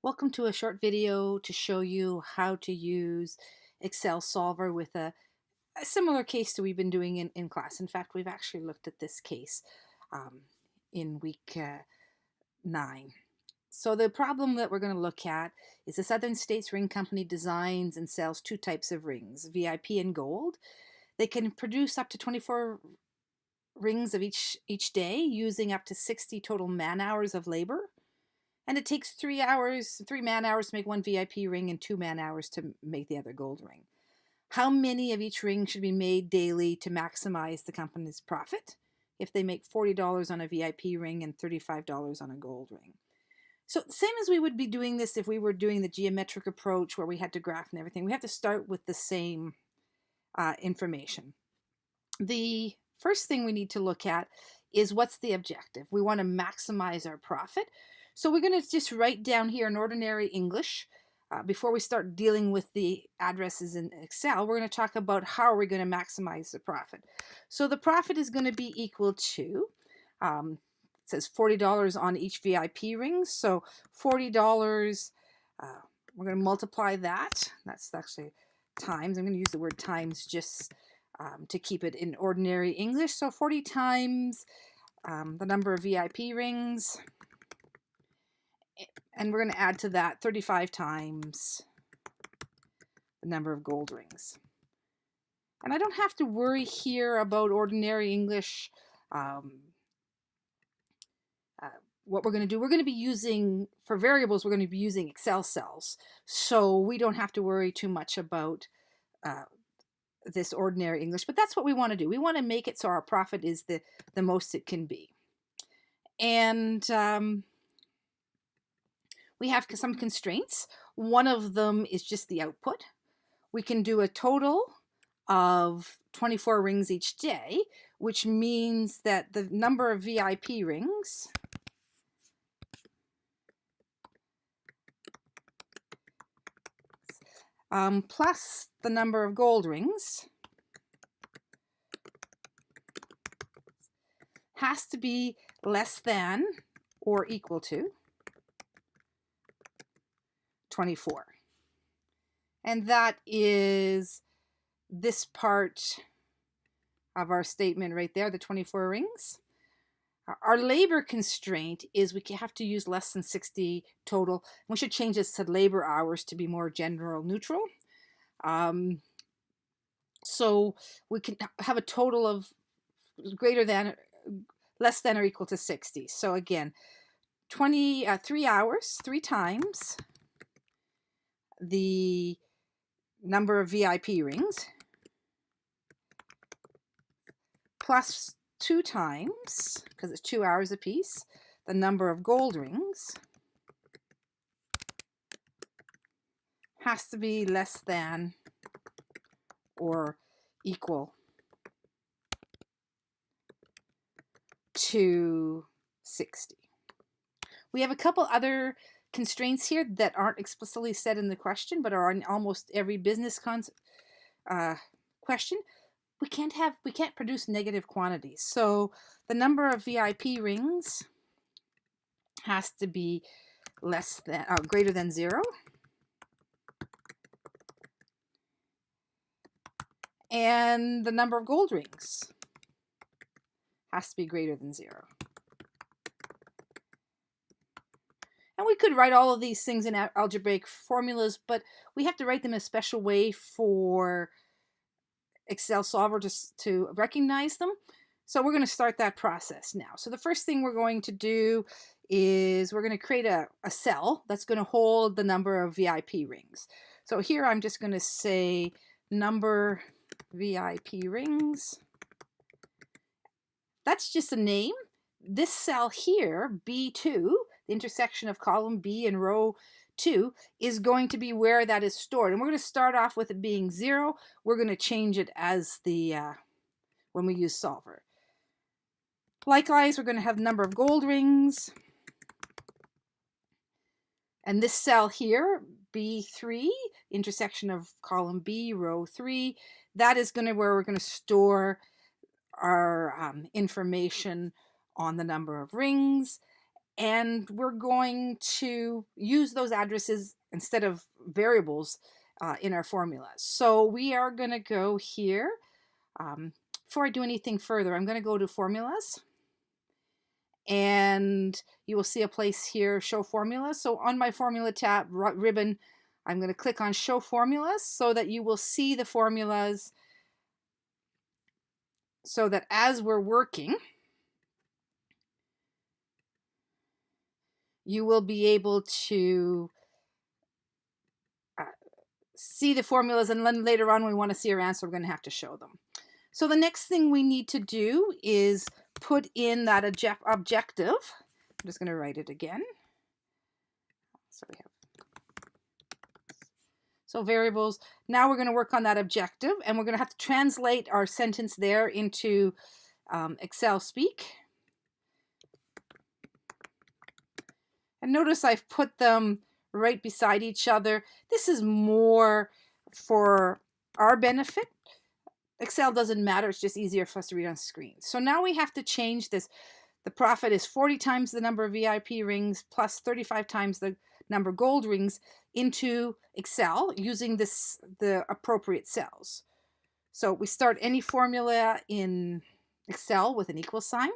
Welcome to a short video to show you how to use Excel Solver with a similar case that we've been doing in class. In fact, we've actually looked at this case um, in week 9. So the problem that we're going to look at is the Southern States Ring Company designs and sells two types of rings, VIP and gold. They can produce up to 24 rings of each day using up to 60 total man hours of labor. And it takes 3 man hours to make one VIP ring and 2 man hours to make the other gold ring. How many of each ring should be made daily to maximize the company's profit if they make $40 on a VIP ring and $35 on a gold ring? So same as we would be doing this if we were doing the geometric approach where we had to graph and everything, we have to start with the same information. The first thing we need to look at is what's the objective. We want to maximize our profit. So we're going to just write down here in ordinary English, before we start dealing with the addresses in Excel, we're going to talk about how are we going to maximize the profit. So the profit is going to be equal to, it says $40 on each VIP ring. So $40, we're going to multiply that. That's actually times. I'm going to use the word times just to keep it in ordinary English. So 40 times the number of VIP rings. And we're going to add to that 35 times the number of gold rings. And I don't have to worry here about ordinary English. What we're going to do, we're going to be using, for variables, we're going to be using Excel cells. So we don't have to worry too much about this ordinary English. But that's what we want to do. We want to make it so our profit is the most it can be. And we have some constraints. One of them is just the output. We can do a total of 24 rings each day, which means that the number of VIP rings plus the number of gold rings has to be less than or equal to 24. And that is this part of our statement right there, the 24 rings. Our labor constraint is we have to use less than 60 total. We should change this to labor hours to be more general neutral. So we can have a total of less than or equal to 60. So again, 3 hours, 3 times the number of VIP rings plus 2 times, because it's 2 hours apiece, the number of gold rings has to be less than or equal to 60. We have a couple other constraints here that aren't explicitly said in the question, but are in almost every business question. We can't produce negative quantities. So the number of VIP rings has to be greater than 0. And the number of gold rings has to be greater than 0. And we could write all of these things in algebraic formulas, but we have to write them in a special way for Excel Solver to recognize them. So we're going to start that process now. So the first thing we're going to do is we're going to create a cell that's going to hold the number of VIP rings. So here I'm just going to say number VIP rings. That's just a name. This cell here, B2, the intersection of column B and row 2, is going to be where that is stored. And we're going to start off with it being 0. We're going to change it as when we use Solver. Likewise, we're going to have number of gold rings. And this cell here, B3, intersection of column B, row 3, that is where we're going to store our information on the number of rings. and we're going to use those addresses instead of variables in our formula. So we are going to go here. Before I do anything further, I'm going to go to formulas, and you will see a place here, show formulas. So on my formula tab ribbon, I'm going to click on show formulas so that you will see the formulas, so that as we're working, you will be able to see the formulas, and then later on when we want to see our answer, we're going to have to show them. So the next thing we need to do is put in that objective. I'm just going to write it again. So variables. Now we're going to work on that objective, and we're going to have to translate our sentence there into Excel speak. And notice I've put them right beside each other. This is more for our benefit. Excel doesn't matter, it's just easier for us to read on screen. So now we have to change this. The profit is 40 times the number of VIP rings plus 35 times the number of gold rings into Excel using the appropriate cells. So we start any formula in Excel with an equal sign.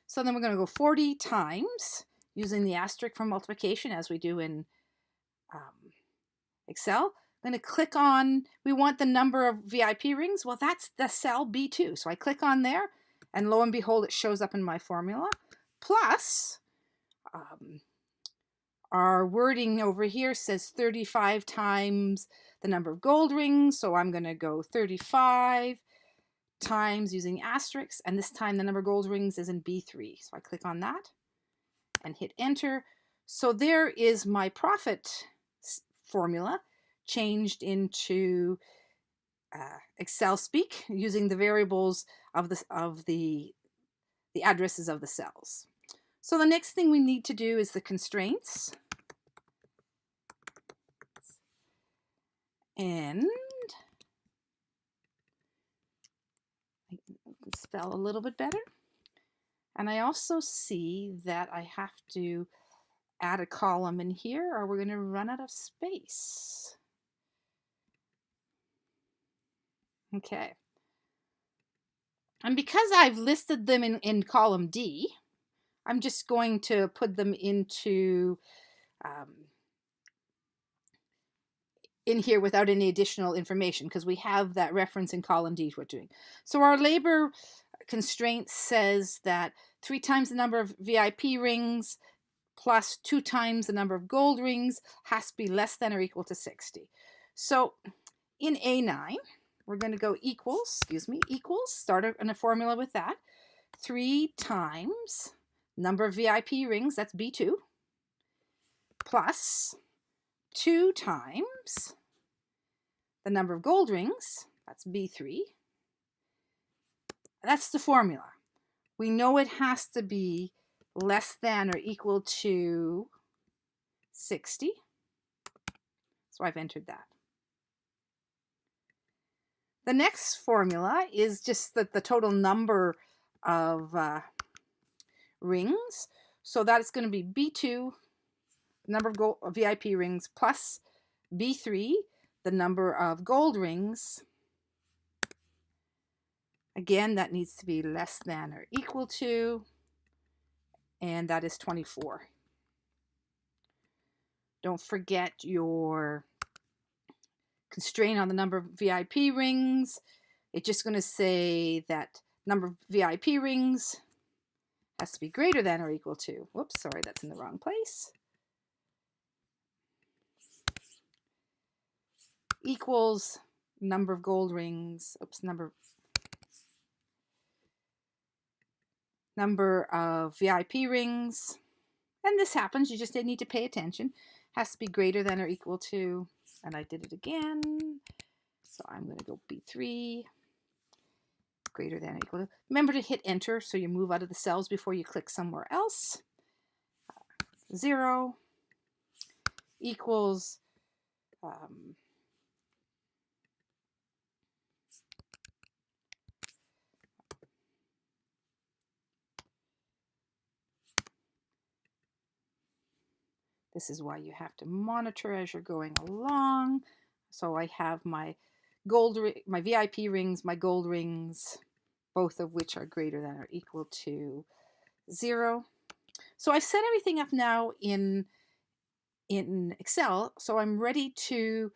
So then we're going to go 40 times using the asterisk for multiplication as we do in Excel. I'm going to click on, we want the number of VIP rings. Well, that's the cell B2. So I click on there, and lo and behold, it shows up in my formula. Plus, our wording over here says 35 times the number of gold rings. So I'm going to go 35 times using asterisks, and this time the number of gold rings is in B3. So I click on that and hit enter. So there is my profit formula changed into Excel speak using the variables of the addresses of the cells. So the next thing we need to do is the constraints. And I can spell a little bit better. And I also see that I have to add a column in here, or we're going to run out of space. Okay. And because I've listed them in column D, I'm just going to put them into in here without any additional information, because we have that reference in column D we're doing. So our labor constraint says that 3 times the number of VIP rings plus 2 times the number of gold rings has to be less than or equal to 60. So in A9, we're going to go equals, start in a formula with that. 3 times number of VIP rings, that's B2, plus 2 times the number of gold rings, that's B3. That's the formula. We know it has to be less than or equal to 60. So I've entered that. The next formula is just the total number of rings. So that's going to be B2, the number of VIP rings, plus B3, the number of gold rings. Again, that needs to be less than or equal to, and that is 24. Don't forget your constraint on the number of VIP rings. It's just going to say that number of VIP rings has to be greater than or equal to, whoops, sorry, that's in the wrong place, equals number of gold rings, number of VIP rings. And this happens, you just need to pay attention. Has to be greater than or equal to, and I did it again. So I'm going to go B3, greater than or equal to. Remember to hit enter so you move out of the cells before you click somewhere else. 0 equals This is why you have to monitor as you're going along. So I have my my VIP rings, my gold rings, both of which are greater than or equal to 0. So I've set everything up now in Excel, so I'm ready to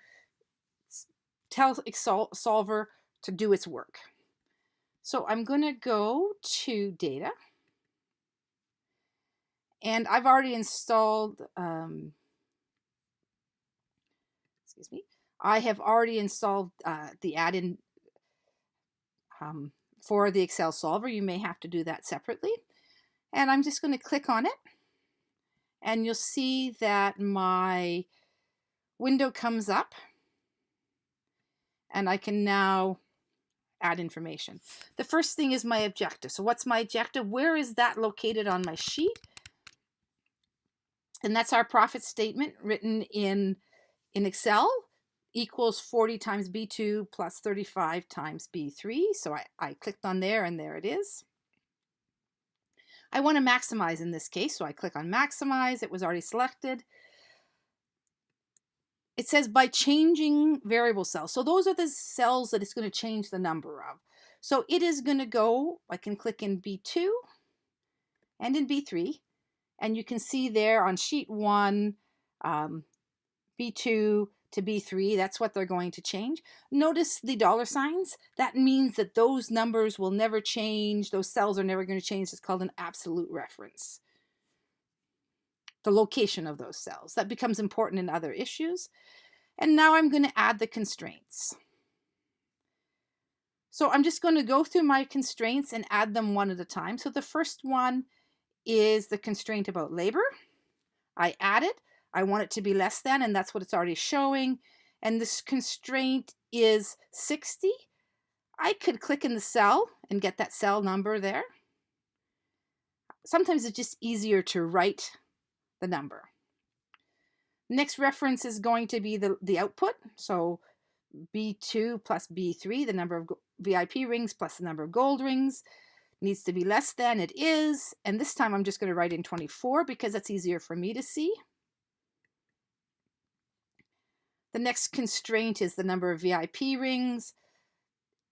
tell Excel Solver to do its work. So I'm going to go to Data, and I've already installed, excuse me, I have already installed the add-in for the Excel Solver. You may have to do that separately. And I'm just going to click on it, and you'll see that my window comes up, and I can now add information. The first thing is my objective. So what's my objective? Where is that located on my sheet? And that's our profit statement written in Excel, equals 40 times B2 plus 35 times B3. So I clicked on there, and there it is. I want to maximize in this case, so I click on maximize. It was already selected. It says by changing variable cells. So those are the cells that it's going to change the number of. So it is going to go, I can click in B2 and in B3, and you can see there on sheet 1, B2 to B3, that's what they're going to change. Notice the dollar signs. That means that those numbers will never change. Those cells are never going to change. It's called an absolute reference. The location of those cells. That becomes important in other issues. And now I'm going to add the constraints. So I'm just going to go through my constraints and add them one at a time. So the first one is the constraint about labor. I add it. I want it to be less than, and that's what it's already showing. And this constraint is 60. I could click in the cell and get that cell number there. Sometimes it's just easier to write the number. Next reference is going to be the output. So B2 plus B3, the number of VIP rings plus the number of gold rings, needs to be less than. It is. And this time I'm just going to write in 24 because that's easier for me to see. The next constraint is the number of VIP rings.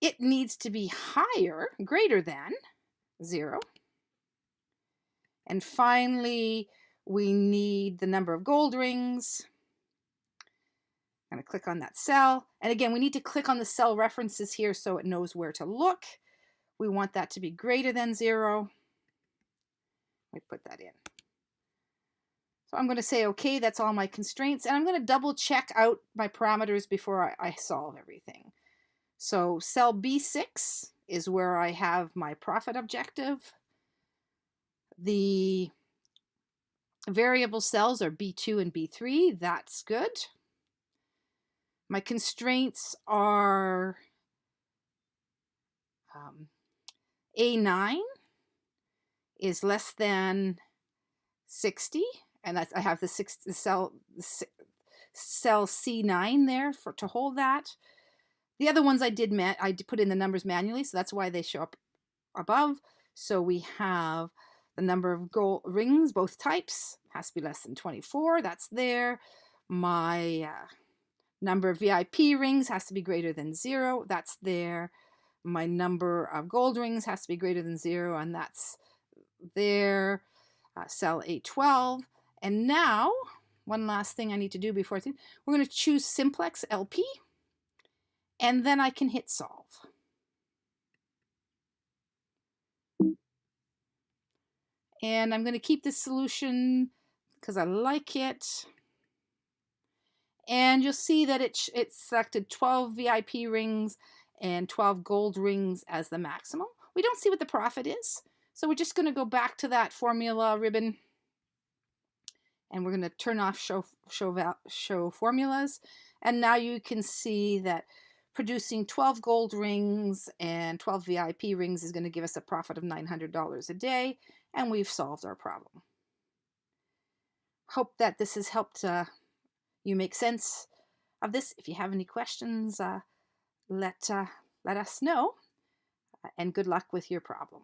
It needs to be higher, greater than 0. And finally, we need the number of gold rings. I'm going to click on that cell. And again, we need to click on the cell references here so it knows where to look. We want that to be greater than 0. We put that in. So I'm going to say, okay, that's all my constraints. And I'm going to double check out my parameters before I solve everything. So cell B6 is where I have my profit objective. The variable cells are B2 and B3. That's good. My constraints are A9 is less than 60. And I have the cell C9 there to hold that. The other ones I put in the numbers manually, so that's why they show up above. So we have the number of gold rings, both types, has to be less than 24. That's there. My number of VIP rings has to be greater than 0. That's there. My number of gold rings has to be greater than 0, and that's there. Cell A12. And now, one last thing I need to do before we're going to choose Simplex LP, and then I can hit solve. And I'm going to keep this solution because I like it. And you'll see that it selected 12 VIP rings and 12 gold rings as the maximum. We don't see what the profit is, so we're just going to go back to that formula ribbon. And we're going to turn off show formulas. And now you can see that producing 12 gold rings and 12 VIP rings is going to give us a profit of $900 a day. And we've solved our problem. Hope that this has helped you make sense of this. If you have any questions, let us know. And good luck with your problem.